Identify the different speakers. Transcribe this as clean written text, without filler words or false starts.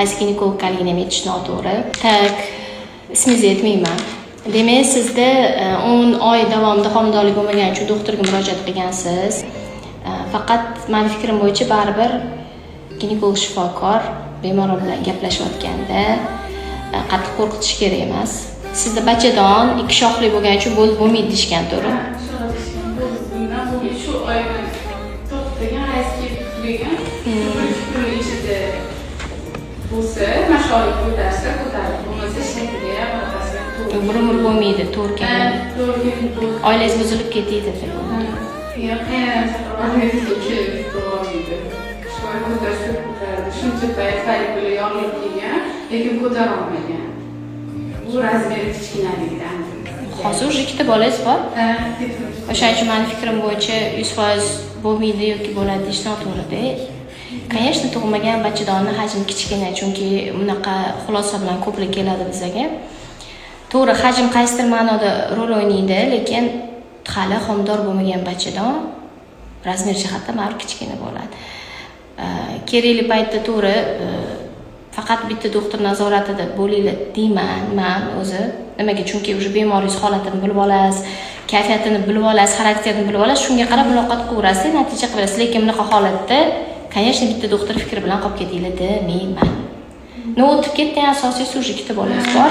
Speaker 1: qaysi ginekologligini ham aytish noto'g'ri. Tak, ismingizni aytmayman. Demak, sizda 10 oy davomida homiladorlik bo'lmagani uchun doktorga murojaat qilgansiz. Faqat meni fikrim bo'yicha baribir ginekolog shifokor bemor bilan gaplashayotganda qattiq qo'rqitish kerak emas. Sizda bachadon 2 shoxli bo'lgani uchun bo'lmaydi deyishgan, to'g'ri?
Speaker 2: Shu oyda to'xtagan eski tugagan. Kun ichida bo'lsa, mashg'ulot ko'tarsa, ko'tarib bo'lmasa shakliga
Speaker 1: umr bo'lmaydi, to'rtgan. Oilangiz buzilib ketadi.
Speaker 2: Yo'q, shuncha payt bilan yog'lik yegan, lekin ko'tara olmagan. Bu razmeri kichkinalikdan.
Speaker 1: Hozir уже ikkita bolangiz bor. O'shaning uchun meni fikrim bo'yicha 100% bo'lmaydi yoki bo'ladi deyish noto'g'ri-da. Конечно, tug'ilmagan bachadonning hajmi kichkina, chunki bunaqa xulosa bilan ko'plik keladi bizga. To'g'ri, hajm qaysidir ma'noda rol o'ynaydi, lekin hali homilador bo'lmagan bachadon razmer jihatdan baribir kichkina bo'ladi. Kerakli paytda to'g'ri faqat bitta doktor nazoratida bo'linglar deyman men o'zi. Nimaga? Chunki o'sha bemoringiz holatini bilib olasiz, kayfiyatini bilib olasiz, xarakterini bilib olasiz, shunga qarab muloqot qilaverasiz, natija qilaverasiz. Lekin bunaqa holatda, конечно, bitta doktor fikri bilan qolib ketinglar demayman. O'tib ketgan asosiy shu ikkita bolangiz bor.